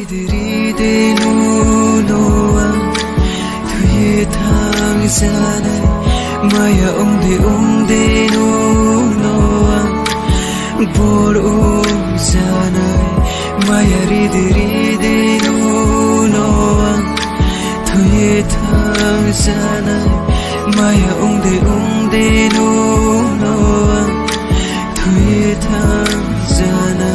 ridiride nunoa tuye thangzana maya ongde nunoa bor umzana maya ridiride nunoa tuye thangzana maya ongde nunoa tuye thangzana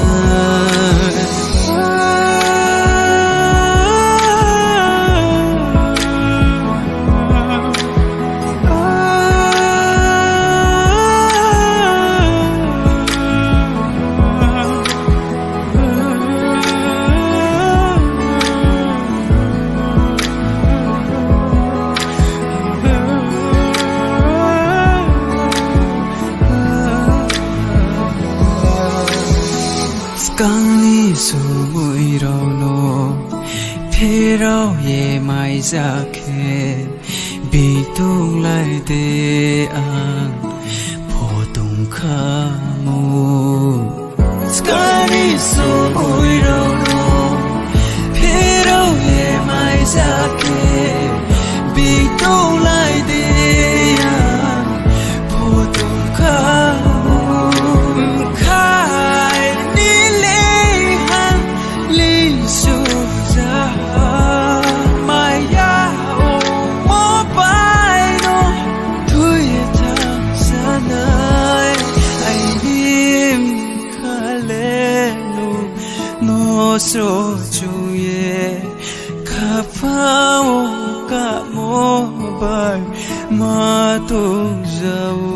Kani sumui rono phirao ye mai zakhe bitung lai de an photung khamu Kani sumui rono phirao ye mai zakhe bitung lai de an photung khamu So juye kapao ka mo bai ma tu zau